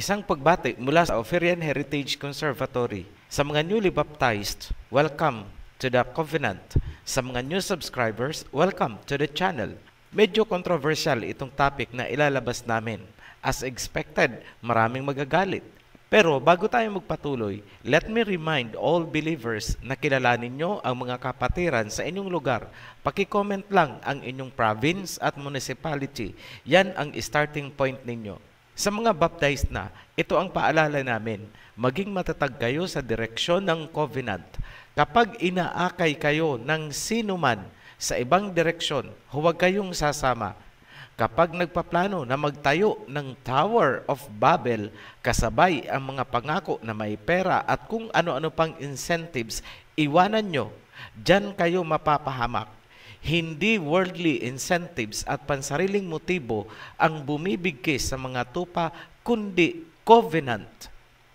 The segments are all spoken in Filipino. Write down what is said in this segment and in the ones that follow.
Isang pagbati mula sa Oferian Heritage Conservatory. Sa mga newly baptized, welcome to the Covenant. Sa mga new subscribers, welcome to the channel. Medyo controversial itong topic na ilalabas namin. As expected, maraming magagalit. Pero bago tayo magpatuloy, let me remind all believers na kilalanin nyo ang mga kapatiran sa inyong lugar. Paki-comment lang ang inyong province at municipality. Yan ang starting point ninyo. Sa mga baptized na, ito ang paalala namin, maging matatag kayo sa direksyon ng covenant. Kapag inaakay kayo ng sinuman sa ibang direksyon, huwag kayong sasama. Kapag nagpaplano na magtayo ng Tower of Babel, kasabay ang mga pangako na may pera at kung ano-ano pang incentives, iwanan nyo. Diyan kayo mapapahamak. Hindi worldly incentives at pansariling motibo ang bumibigkis sa mga tupa, kundi covenant.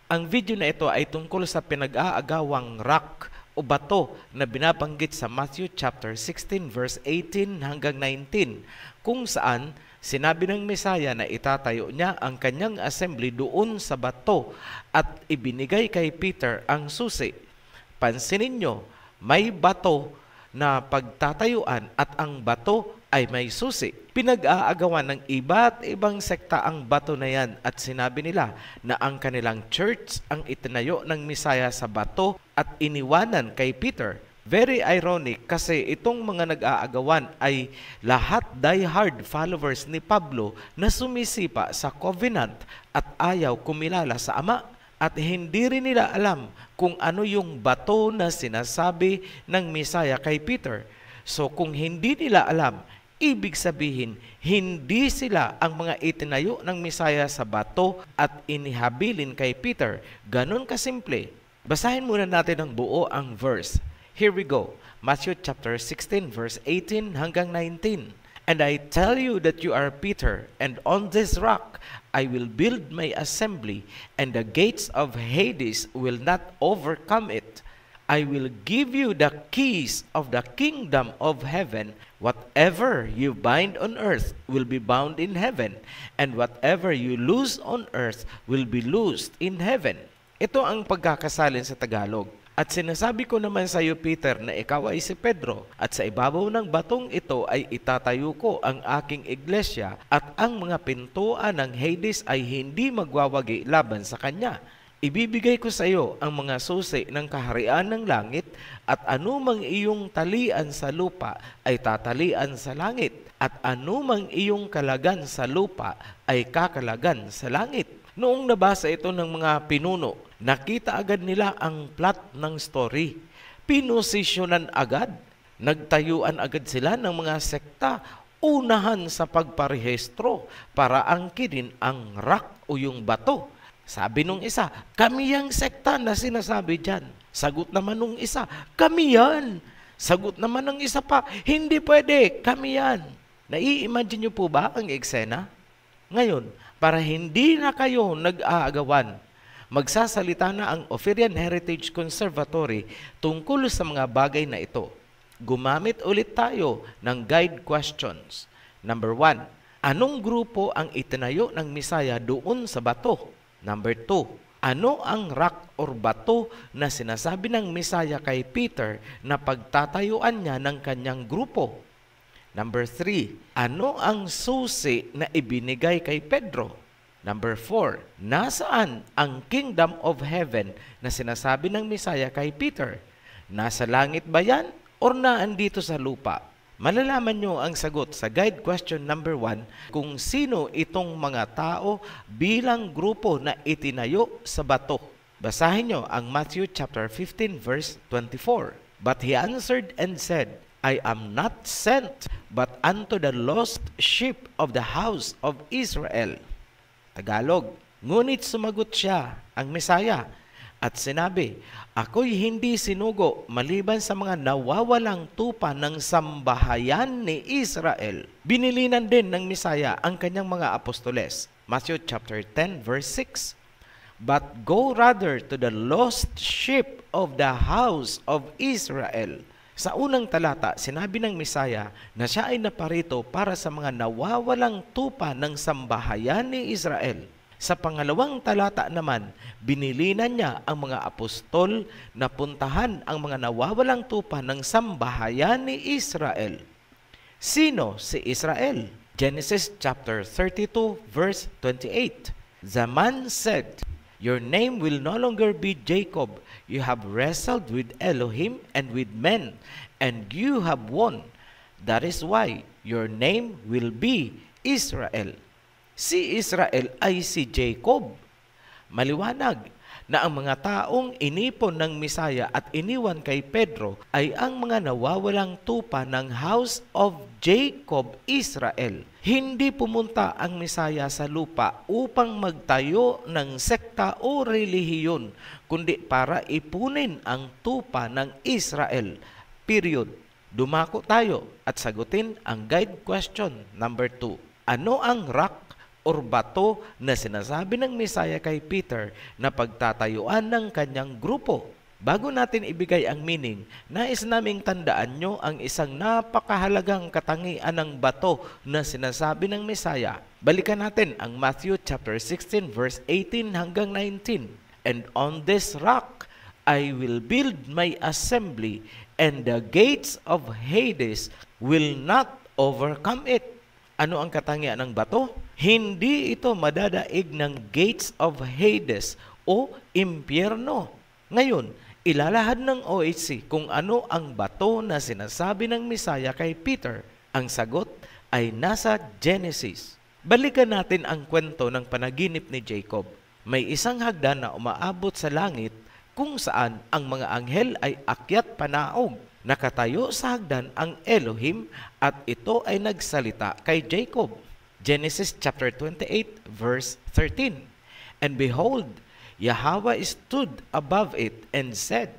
Ang video na ito ay tungkol sa pinag-aagawang rock o bato na binabanggit sa Matthew chapter 16 verse 18 hanggang 19, kung saan sinabi ng Mesaya na itatayo niya ang kanyang assembly doon sa bato at ibinigay kay Peter ang susi. Pansinin nyo, may bato na pagtatayuan at ang bato ay may susi. Pinag-aagawan ng iba't ibang sekta ang bato na yan at sinabi nila na ang kanilang church ang itinayo ng Mesaya sa bato at iniwanan kay Peter. Very ironic kasi itong mga nag-aagawan ay lahat die-hard followers ni Pablo na sumisipa sa covenant at ayaw kumilala sa Ama. At hindi rin nila alam kung ano yung bato na sinasabi ng Mesaya kay Peter. So kung hindi nila alam, ibig sabihin, hindi sila ang mga itinayo ng Mesaya sa bato at inihabilin kay Peter. Ganon kasimple. Basahin muna natin ng buo ang verse. Here we go. Matthew chapter 16 verse 18 hanggang 19. And I tell you that you are Peter, and on this rock I will build my assembly, and the gates of Hades will not overcome it. I will give you the keys of the kingdom of heaven. Whatever you bind on earth will be bound in heaven, and whatever you loose on earth will be loosed in heaven. Ito ang pagkakasalin sa Tagalog. At sinasabi ko naman sa iyo, Peter, na ikaw ay si Pedro, at sa ibabaw ng batong ito ay itatayo ko ang aking iglesia, at ang mga pintuan ng Hades ay hindi magwawagi laban sa kanya. Ibibigay ko sa iyo ang mga susi ng kaharian ng langit, at anumang iyong talian sa lupa ay tatalian sa langit, at anumang iyong kalagan sa lupa ay kakalagan sa langit. Noong nabasa ito ng mga pinuno, nakita agad nila ang plot ng story. Pinosisyonan agad. Nagtayuan agad sila ng mga sekta, unahan sa pagparehistro para angkinin ang rock o yung bato. Sabi nung isa, kami yung sekta na sinasabi dyan. Sagot naman nung isa, kami yan. Sagot naman ng isa pa, hindi pwede, kami yan. Nai-imagine nyo po ba ang eksena? Ngayon, para hindi na kayo nag-aagawan, Magsasalita na ang Ophirian Heritage Conservatory tungkol sa mga bagay na ito. Gumamit ulit tayo ng guide questions. Number 1, anong grupo ang itinayo ng Misaya doon sa bato? Number 2, ano ang rock or bato na sinasabi ng Misaya kay Peter na pagtatayuan niya ng kanyang grupo? Number 3, ano ang susi na ibinigay kay Pedro? Number 4, nasaan ang kingdom of heaven na sinasabi ng Misaya kay Peter? Nasa langit ba yan or naandito sa lupa? Malalaman nyo ang sagot sa guide question number 1 kung sino itong mga tao bilang grupo na itinayo sa bato. Basahin nyo ang Matthew chapter 15 verse 24. But he answered and said, I am not sent but unto the lost sheep of the house of Israel. Tagalog, ngunit sumagot siya, ang Mesaya, at sinabi, ako'y hindi sinugo maliban sa mga nawawalang tupa ng sambahayan ni Israel. Binilinan din ng Mesaya ang kanyang mga apostoles. Matthew chapter 10 verse 6. But go rather to the lost sheep of the house of Israel. Sa unang talata, sinabi ng Mesaya na siya ay naparito para sa mga nawawalang tupa ng sambahayan ni Israel. Sa pangalawang talata naman, binilinan niya ang mga apostol na puntahan ang mga nawawalang tupa ng sambahayan ni Israel. Sino si Israel? Genesis chapter 32 verse 28. The man said, your name will no longer be Jacob. You have wrestled with Elohim and with men, and you have won. That is why your name will be Israel. Si Israel ay si Jacob. Maliwanag na ang mga taong inipon ng Misaya at iniwan kay Pedro ay ang mga nawawalang tupa ng house of Jacob, Israel. Hindi pumunta ang Misaya sa lupa upang magtayo ng sekta o relihiyon, kundi para ipunin ang tupa ng Israel. Period. Dumako tayo at sagutin ang guide question number 2. Ano ang rock or bato na sinasabi ng Mesaya kay Peter na pagtatayuan ng kanyang grupo? Bago natin ibigay ang meaning, nais naming tandaan nyo ang isang napakahalagang katangian ng bato na sinasabi ng Mesaya. Balikan natin ang Matthew chapter 16 verse 18 hanggang 19. And on this rock I will build my assembly, and the gates of Hades will not overcome it. Ano ang katangian ng bato? Hindi ito madadaig ng gates of Hades o impyerno. Ngayon, ilalahad ng OHC kung ano ang bato na sinasabi ng Mesaya kay Peter. Ang sagot ay nasa Genesis. Balikan natin ang kwento ng panaginip ni Jacob. May isang hagdan na umaabot sa langit kung saan ang mga anghel ay akyat panaog. Nakatayo sa hagdan ang Elohim at ito ay nagsalita kay Jacob. Genesis chapter 28 verse 13. And behold, Yahweh stood above it and said,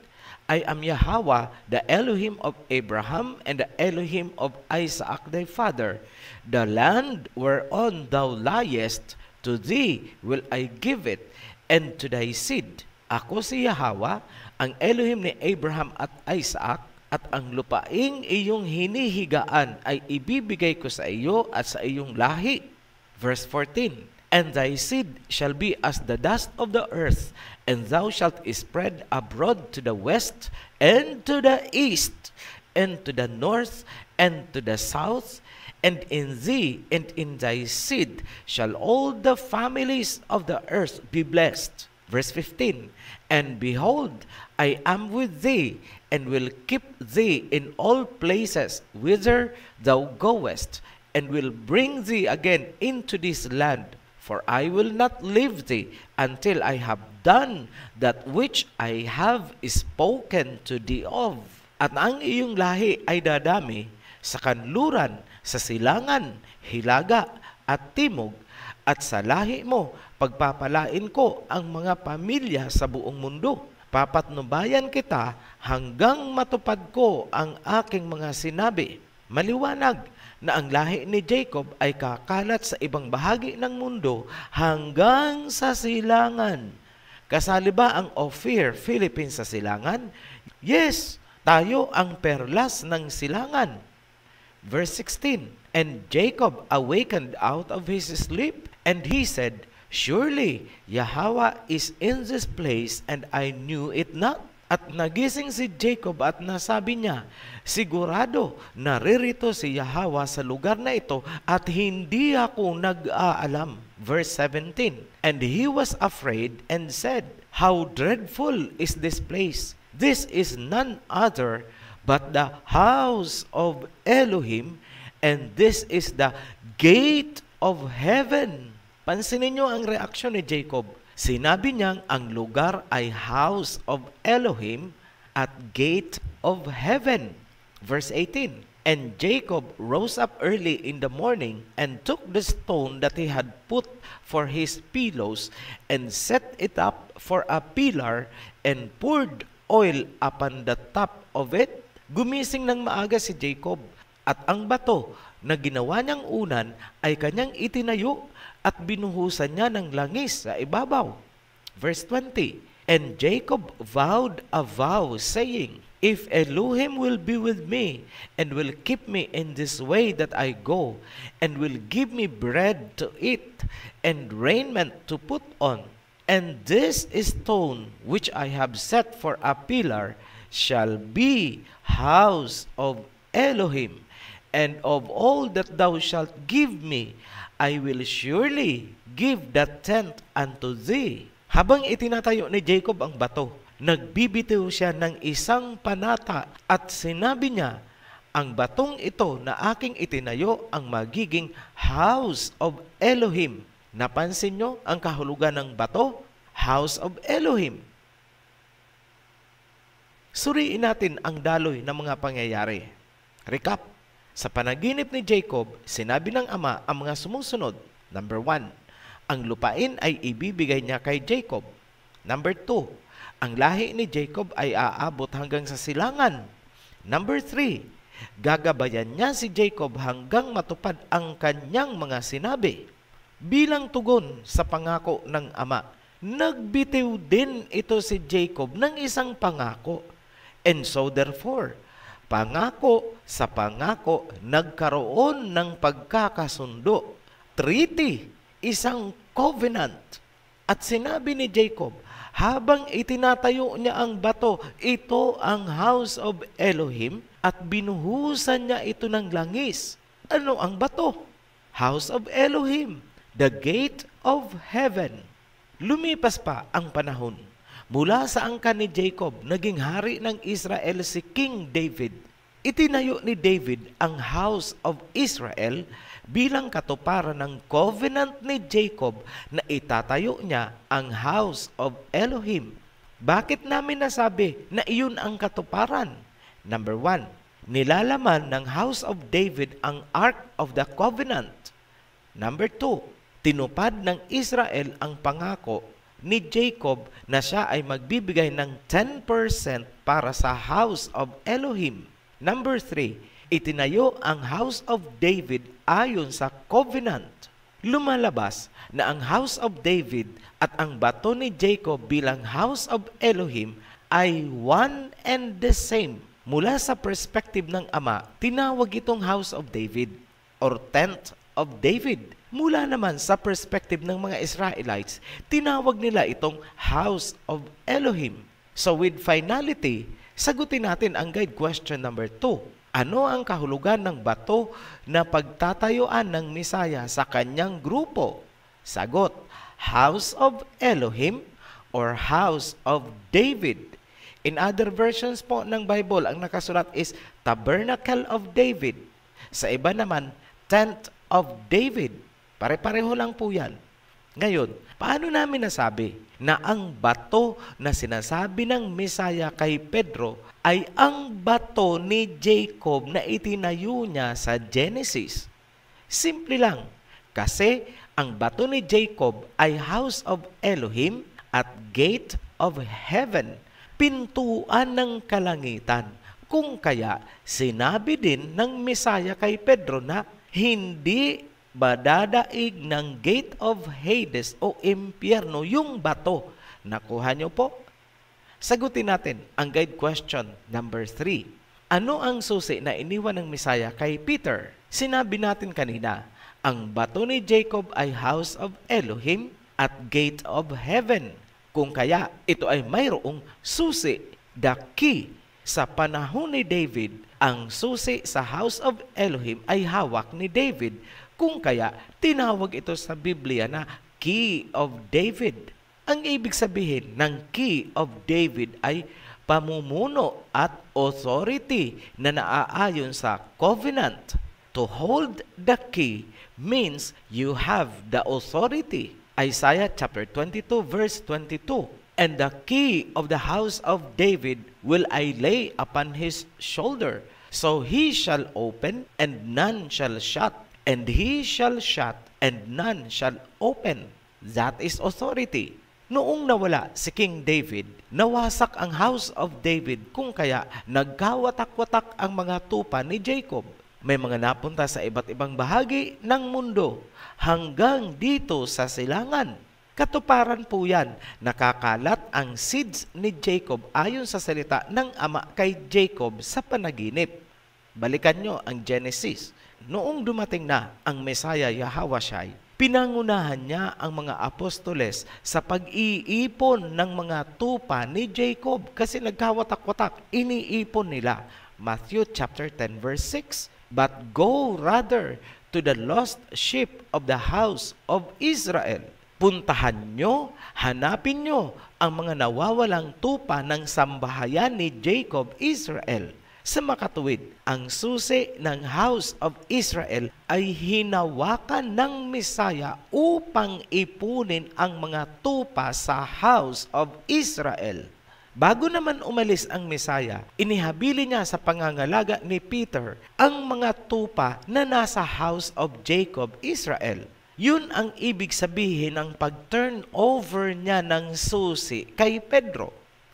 I am Yahweh, the Elohim of Abraham and the Elohim of Isaac thy father. The land whereon thou liest, to thee will I give it, and to thy seed. Ako si Yahweh, ang Elohim ni Abraham at Isaac, at ang lupaing iyong hinihigaan ay ibibigay ko sa iyo at sa iyong lahi. Verse 14. And thy seed shall be as the dust of the earth, and thou shalt spread abroad to the west, and to the east, and to the north, and to the south, and in thee and in thy seed shall all the families of the earth be blessed. Verse 15. And behold, I am with thee, and will keep thee in all places whither thou goest, and will bring thee again into this land. For I will not leave thee until I have done that which I have spoken to thee of. At ang iyong lahi ay dadami sa kanluran, sa silangan, hilaga, at timog, at sa lahi mo pagpapalain ko ang mga pamilya sa buong mundo. Papatnubayan kita hanggang matupad ko ang aking mga sinabi. Maliwanag na ang lahi ni Jacob ay kakalat sa ibang bahagi ng mundo hanggang sa silangan. Kasali ba ang Ophir, Philippines sa silangan? Yes, tayo ang perlas ng silangan. Verse 16, and Jacob awakened out of his sleep, and he said, surely Yahweh is in this place, and I knew it not. At nagising si Jacob at nasabi niya, sigurado naririto si Yahweh sa lugar na ito at hindi ako nag-aalam. Verse 17, and he was afraid and said, how dreadful is this place! This is none other but the house of Elohim, and this is the gate of heaven. Pansinin niyo ang reaksyon ni Jacob. Sinabi niyang ang lugar ay house of Elohim at gate of heaven. Verse 18, and Jacob rose up early in the morning and took the stone that he had put for his pillows and set it up for a pillar and poured oil upon the top of it. Gumising ng maaga si Jacob at ang bato na ginawa niyang unan ay kanyang itinayo at binuhusan niya ng langis sa ibabaw. Verse 20, and Jacob vowed a vow, saying, if Elohim will be with me, and will keep me in this way that I go, and will give me bread to eat, and raiment to put on, and this stone which I have set for a pillar shall be house of Elohim, and of all that thou shalt give me, I will surely give that tent unto thee. Habang itinatayo ni Jacob ang bato, nagbibitiw siya ng isang panata at sinabi niya, ang batong ito na aking itinayo ang magiging house of Elohim. Napansin nyo ang kahulugan ng bato? House of Elohim. Suriin natin ang daloy ng mga pangyayari. Recap. Sa panaginip ni Jacob, sinabi ng ama ang mga sumusunod. Number 1, ang lupain ay ibibigay niya kay Jacob. Number 2, ang lahi ni Jacob ay aabot hanggang sa silangan. Number 3, gagabayan niya si Jacob hanggang matupad ang kanyang mga sinabi. Bilang tugon sa pangako ng ama, nagbitiw din ito si Jacob ng isang pangako. And so therefore, pangako sa pangako, nagkaroon ng pagkakasundo. Treaty, isang covenant. At sinabi ni Jacob, habang itinatayo niya ang bato, ito ang house of Elohim, at binuhusan niya ito ng langis. Ano ang bato? House of Elohim, the gate of heaven. Lumipas pa ang panahon. Mula sa angkan ni Jacob, naging hari ng Israel si King David. Itinayo ni David ang house of Israel bilang katuparan ng covenant ni Jacob na itatayo niya ang house of Elohim. Bakit namin nasabi na iyon ang katuparan? Number 1, nilalaman ng house of David ang Ark of the Covenant. Number 2, tinupad ng Israel ang pangako ni Jacob na siya ay magbibigay ng 10% para sa house of Elohim. Number 3, itinayo ang house of David ayon sa covenant. Lumalabas na ang house of David at ang bato ni Jacob bilang house of Elohim ay one and the same. Mula sa perspective ng ama, tinawag itong house of David or tent of David. Mula naman sa perspective ng mga Israelites, tinawag nila itong house of Elohim. So with finality, sagutin natin ang guide question number 2. Ano ang kahulugan ng bato na pagtatayuan ng Misaya sa kanyang grupo? Sagot, house of Elohim or house of David. In other versions po ng Bible, ang nakasulat is Tabernacle of David. Sa iba naman, Tent of David. Pare-pareho lang po yan. Ngayon, paano namin nasabi na ang bato na sinasabi ng Misaya kay Pedro ay ang bato ni Jacob na itinayo niya sa Genesis? Simple lang, kasi ang bato ni Jacob ay house of Elohim at gate of heaven, pintuan ng kalangitan. Kung kaya, sinabi din ng Misaya kay Pedro na hindi madadaig ng gate of Hades o impyerno yung bato Nakuha niyo po? Sagutin natin ang guide question number 3. Ano ang susi na iniwan ng Mesaya kay Peter? Sinabi natin kanina, ang bato ni Jacob ay house of Elohim at gate of heaven. Kung kaya, ito ay mayroong susi, the key. Sa panahon ni David, ang susi sa house of Elohim ay hawak ni David. Kung kaya, tinawag ito sa Biblia na key of David. Ang ibig sabihin ng key of David ay pamumuno at authority na naaayon sa covenant. To hold the key means you have the authority. Isaiah chapter 22 verse 22. And the key of the house of David will I lay upon his shoulder. So he shall open and none shall shut. And he shall shut and none shall open. That is authority. Noong nawala si King David, nawasak ang house of David kung kaya nagkawatak-watak ang mga tupa ni Jacob. May mga napunta sa iba't ibang bahagi ng mundo hanggang dito sa silangan. Katuparan po yan, nakakalat ang seeds ni Jacob ayon sa salita ng ama kay Jacob sa panaginip. Balikan nyo ang Genesis. Noong dumating na ang Mesaya Yahawashai, pinangunahan niya ang mga apostoles sa pag-iipon ng mga tupa ni Jacob kasi nagkawatak-watak, iniipon nila. Matthew chapter 10 verse 6. But go rather to the lost sheep of the house of Israel. Puntahan nyo, hanapin nyo ang mga nawawalang tupa ng sambahayan ni Jacob, Israel. Sa makatuwid, ang susi ng house of Israel ay hinawakan ng Mesaya upang ipunin ang mga tupa sa house of Israel. Bago naman umalis ang Mesaya, inihabili niya sa pangangalaga ni Peter ang mga tupa na nasa house of Jacob, Israel. Yun ang ibig sabihin ng pag-turn over niya ng susi kay Pedro.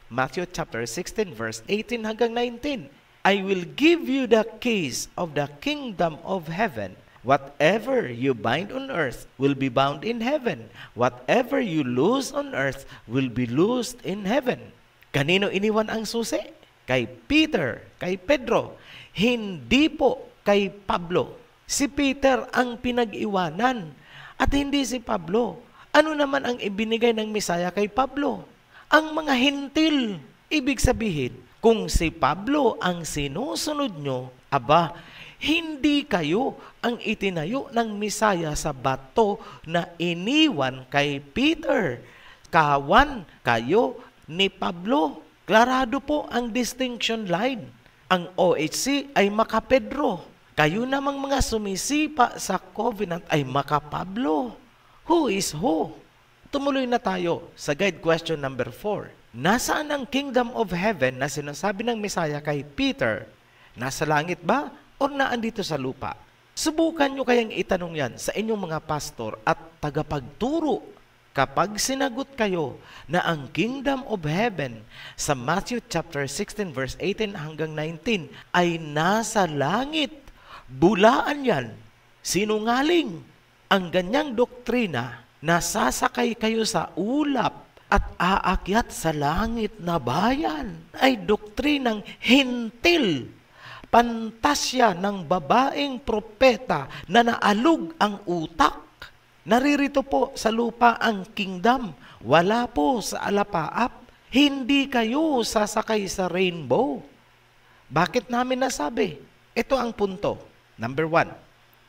Matthew chapter 16 verse 18 hanggang 19. I will give you the keys of the kingdom of heaven. Whatever you bind on earth will be bound in heaven. Whatever you loose on earth will be loosed in heaven. Kanino iniwan ang susi? Kay Peter, kay Pedro. Hindi po kay Pablo. Si Peter ang pinag-iwanan at hindi si Pablo. Ano naman ang ibinigay ng Mesaya kay Pablo? Ang mga hintil. Ibig sabihin, kung si Pablo ang sinusunod nyo, aba, hindi kayo ang itinayo ng Mesaya sa bato na iniwan kay Peter. Kawan kayo ni Pablo. Klarado po ang distinction line. Ang OHC ay maka-Pedro. Kayo namang mga sumisipa sa covenant ay maka-Pablo. Who is who? Tumuloy na tayo sa guide question number 4. Nasaan ang kingdom of heaven na sinasabi ng Mesaya kay Peter? Nasa langit ba o naandito sa lupa? Subukan nyo kayang itanong yan sa inyong mga pastor at tagapagturo. Kapag sinagot kayo na ang kingdom of heaven sa Matthew chapter 16 verse 18 hanggang 19 ay nasa langit, bulaan yan, sinungaling. Ang ganyang doktrina, nasasakay kayo sa ulap at aakyat sa langit na bayan, ay doktrinang hintil, pantasya ng babaeng propeta na naalog ang utak. Naririto po sa lupa ang kingdom, wala po sa alapaap. Hindi kayo sasakay sa rainbow. Bakit namin nasabi? Ito ang punto. Number 1,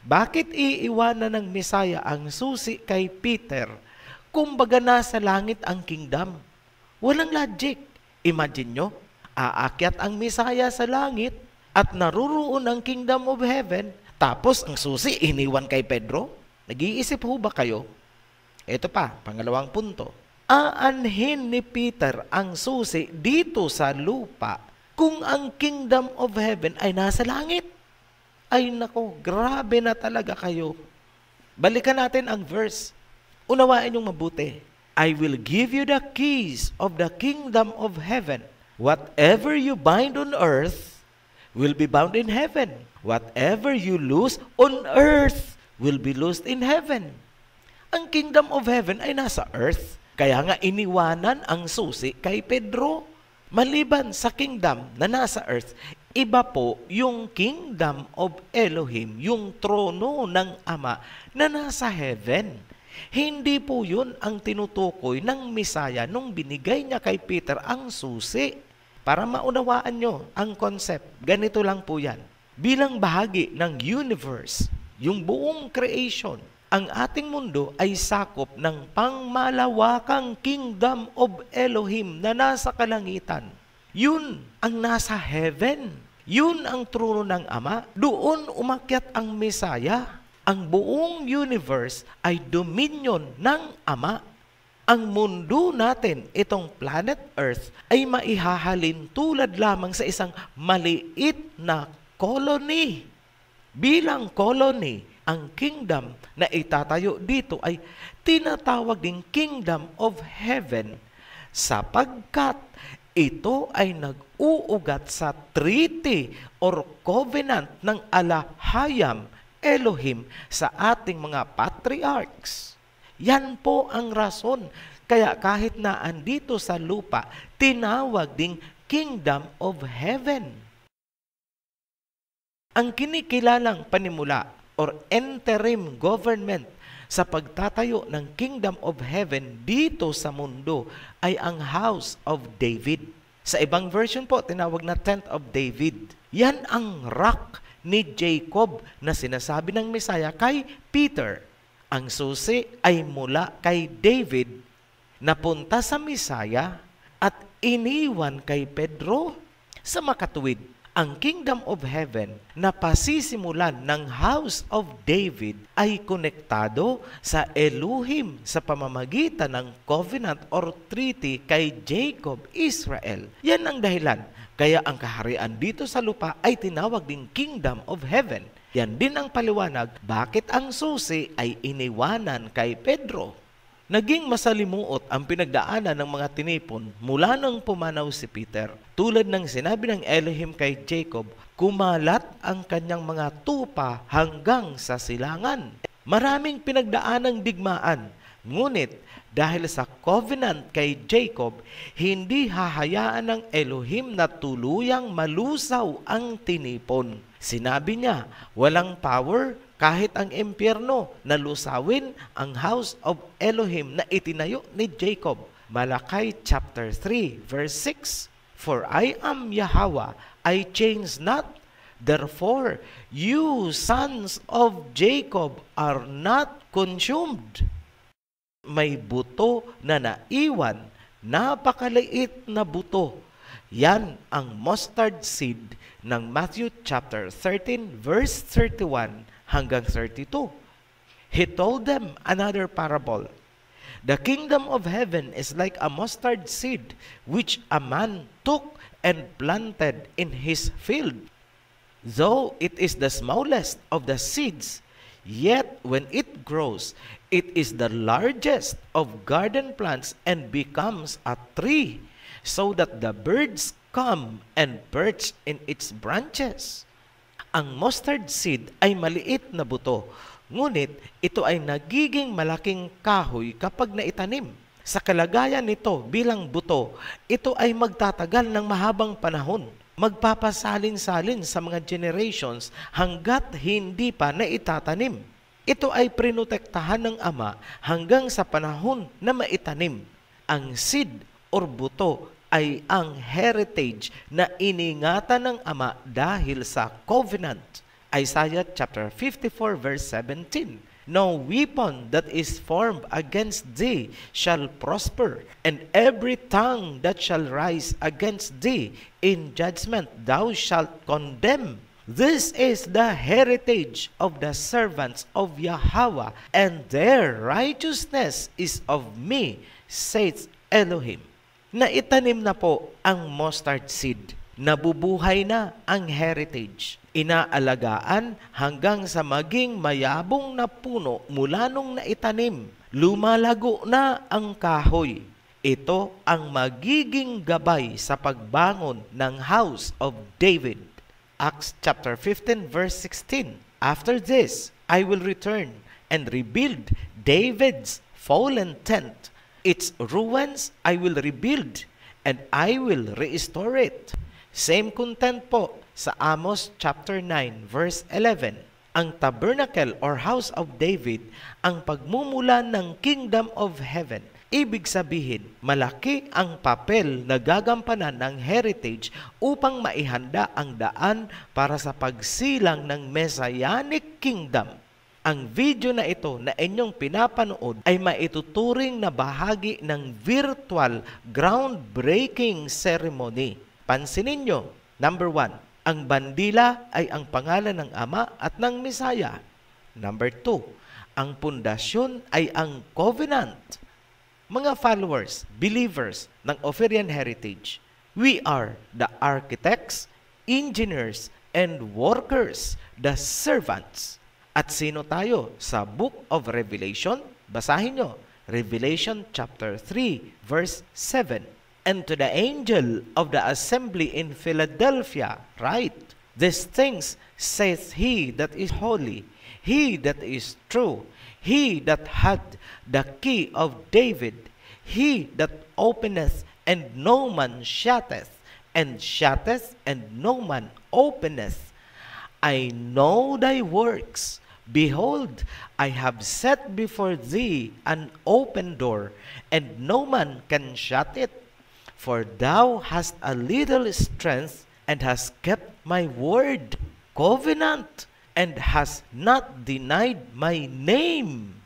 bakit iiwanan ng Mesaya ang susi kay Peter? Kumbaga nasa langit ang kingdom. Walang logic. Imagine nyo, aakyat ang Mesaya sa langit at naruroon ang kingdom of heaven, tapos ang susi iniwan kay Pedro? Nag-iisip ho ba kayo? Ito pa, pangalawang punto. Aanhin ni Peter ang susi dito sa lupa kung ang kingdom of heaven ay nasa langit? Ay nako, grabe na talaga kayo. Balikan natin ang verse. Unawain yung mabuti. I will give you the keys of the kingdom of heaven. Whatever you bind on earth will be bound in heaven. Whatever you loose on earth will be loosed in heaven. Ang kingdom of heaven ay nasa earth. Kaya nga iniwanan ang susi kay Pedro. Maliban sa kingdom na nasa earth, iba po yung kingdom of Elohim, yung trono ng Ama na nasa heaven. Hindi po yun ang tinutukoy ng Misaya nung binigay niya kay Peter ang susi. Para maunawaan nyo ang concept, ganito lang po yan. Bilang bahagi ng universe, yung buong creation, ang ating mundo ay sakop ng pangmalawakang kingdom of Elohim na nasa kalangitan. Yun ang nasa heaven. Yun ang trono ng Ama. Doon umakyat ang Mesaya. Ang buong universe ay dominion ng Ama. Ang mundo natin, itong planet Earth, ay maihahalin tulad lamang sa isang maliit na colony. Bilang colony, ang kingdom na itatayo dito ay tinatawag ding Kingdom of Heaven sapagkat ito ay nag-uugat sa treaty or covenant ng Alahayam Elohim sa ating mga patriarchs. Yan po ang rason. Kaya kahit na andito sa lupa, tinawag ding Kingdom of Heaven. Ang kinikilalang panimula or interim government sa pagtatayo ng Kingdom of Heaven dito sa mundo ay ang House of David. Sa ibang version po, tinawag na Tent of David. Yan ang rock ni Jacob na sinasabi ng Mesaya kay Peter. Ang susi ay mula kay David, napunta sa Mesaya at iniwan kay Pedro. Sa makatuwid, ang Kingdom of Heaven na pasisimulan ng House of David ay konektado sa Elohim sa pamamagitan ng covenant or treaty kay Jacob, Israel. Yan ang dahilan. Kaya ang kaharian dito sa lupa ay tinawag ding Kingdom of Heaven. Yan din ang paliwanag bakit ang susi ay iniwanan kay Pedro. Naging masalimuot ang pinagdaanan ng mga tinipon mula nang pumanaw si Peter. Tulad ng sinabi ng Elohim kay Jacob, kumalat ang kanyang mga tupa hanggang sa silangan. Maraming pinagdaanang digmaan, ngunit dahil sa covenant kay Jacob, hindi hahayaan ng Elohim na tuluyang malusaw ang tinipon. Sinabi niya, walang power kahit ang impyerno na lusawin ang House of Elohim na itinayo ni Jacob. Malakay chapter 3 verse 6. For I am Yahweh, I change not. Therefore, you sons of Jacob are not consumed. May buto na naiwan, napakaliit na buto. Yan ang mustard seed ng Matthew chapter 13 verse 31 hanggang 32. He told them another parable. The kingdom of heaven is like a mustard seed which a man took and planted in his field. Though it is the smallest of the seeds, yet when it grows, it is the largest of garden plants and becomes a tree, so that the birds come and perch in its branches. Ang mustard seed ay maliit na buto, ngunit ito ay nagiging malaking kahoy kapag naitanim. Sa kalagayan nito bilang buto, ito ay magtatagal ng mahabang panahon. Magpapasalin-salin sa mga generations hanggat hindi pa naitatanim. Ito ay prinotektahan ng Ama hanggang sa panahon na maitanim. Ang seed or buto ay ang heritage na iningatan ng Ama dahil sa covenant. Isaiah chapter 54 verse 17. No weapon that is formed against thee shall prosper, and every tongue that shall rise against thee in judgment thou shalt condemn. This is the heritage of the servants of Yahweh, and their righteousness is of me, says Elohim. Naitanim na po ang mustard seed. Nabubuhay na ang heritage. Inaalagaan hanggang sa maging mayabong na puno mula nung naitanim. Lumalago na ang kahoy. Ito ang magiging gabay sa pagbangon ng House of David. Acts chapter 15 verse 16. After this, I will return and rebuild David's fallen tent, Its ruins I will rebuild, and I will restore it. Same content po sa Amos chapter 9 verse 11. Ang tabernacle or house of David, ang pagmumula ng kingdom of heaven. Ibig sabihin, malaki ang papel na gagampanan ng heritage upang maihanda ang daan para sa pagsilang ng Messianic Kingdom. Ang video na ito na inyong pinapanood ay maituturing na bahagi ng virtual groundbreaking ceremony. Pansinin nyo, number 1, ang bandila ay ang pangalan ng Ama at ng Mesaya. Number 2, ang pundasyon ay ang covenant. Mga followers, believers ng Ophirian Heritage, we are the architects, engineers, and workers, the servants. At sino tayo? Sa Book of Revelation, basahin nyo, Revelation chapter 3, verse 7. And to the angel of the assembly in Philadelphia, write, these things saith he that is holy, he that is true, he that had the key of David, he that openeth, and no man shutteth, and shutteth, and no man openeth. I know thy works. Behold, I have set before thee an open door, and no man can shut it. For thou hast a little strength, and hast kept my word, covenant, and hast not denied my name.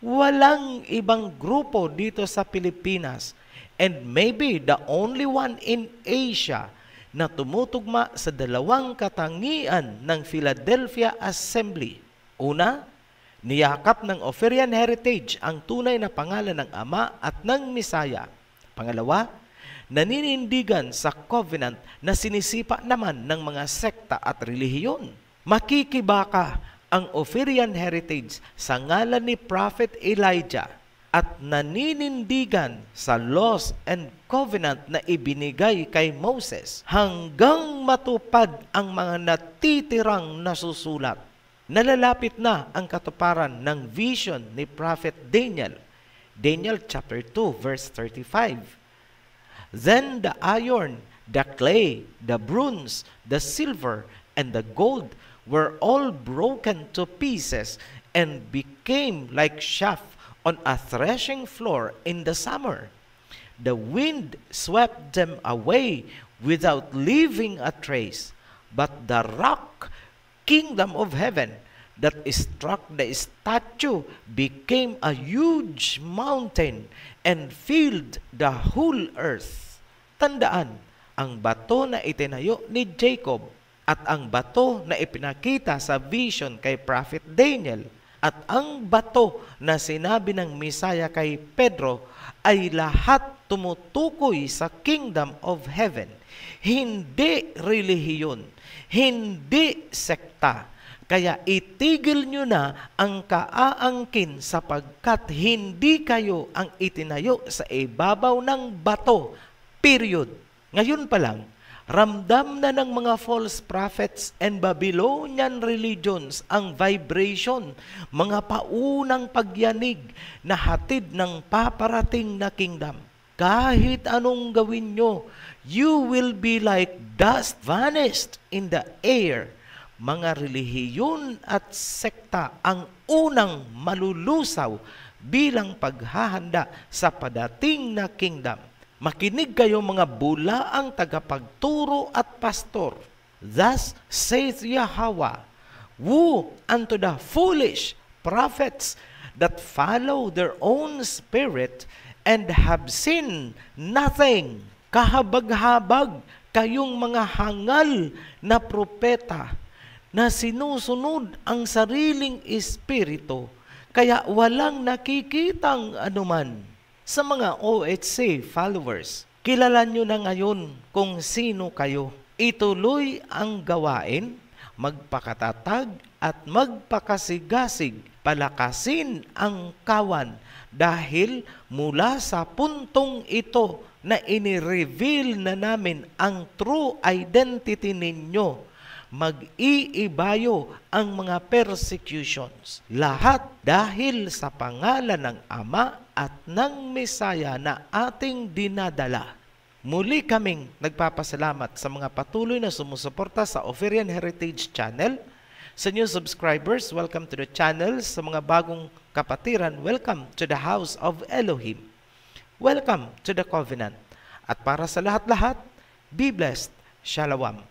Walang ibang grupo dito sa Pilipinas, and maybe the only one in Asia, na tumutugma sa dalawang katangian ng Philadelphia Assembly. Una, niyakap ng Ophirian Heritage ang tunay na pangalan ng Ama at ng Mesaya. Pangalawa, naninindigan sa covenant na sinisipa naman ng mga sekta at relihiyon. Makikibaka ang Ophirian Heritage sa ngalan ni Prophet Elijah at naninindigan sa laws and covenant na ibinigay kay Moses hanggang matupad ang mga natitirang nasusulat. Nalalapit na ang katuparan ng vision ni Prophet Daniel. Daniel chapter 2 verse 35. Then the iron, the clay, the bronze, the silver, and the gold were all broken to pieces and became like chaff on a threshing floor in the summer. The wind swept them away without leaving a trace. But the rock, kingdom of heaven, that struck the statue became a huge mountain and filled the whole earth. Tandaan, ang bato na itinayo ni Jacob at ang bato na ipinakita sa vision kay Prophet Daniel at ang bato na sinabi ng Mesaya kay Pedro ay lahat tumutukoy sa kingdom of heaven. Hindi relihiyon, hindi sekta. Kaya itigil nyo na ang kaaangkin sapagkat hindi kayo ang itinayo sa ibabaw ng bato. Period. Ngayon pa lang, ramdam na ng mga false prophets and Babylonian religions ang vibration, mga paunang pagyanig na hatid ng paparating na kingdom. Kahit anong gawin nyo, you will be like dust vanished in the air. Mga relihiyon at sekta ang unang malulusaw bilang paghahanda sa padating na kingdom. Makinig kayo mga bulaang tagapagturo at pastor. Thus saith Yahweh, woe unto the foolish prophets that follow their own spirit and have seen nothing. Kahabag-habag kayong mga hangal na propeta na sinusunod ang sariling espiritu, kaya walang nakikitang anuman. Sa mga OHC followers, kilala nyo na ngayon kung sino kayo. Ituloy ang gawain, magpakatatag at magpakasigasig, palakasin ang kawan dahil mula sa puntong ito na inireveal na namin ang true identity ninyo. mag-iibayo ang mga persecutions. Lahat dahil sa pangalan ng Ama at ng Mesaya na ating dinadala. Muli kaming nagpapasalamat sa mga patuloy na sumusuporta sa Oferian Heritage Channel. Sa new subscribers, welcome to the channel. Sa mga bagong kapatiran, welcome to the House of Elohim. Welcome to the Covenant. At para sa lahat-lahat, be blessed. Shalom.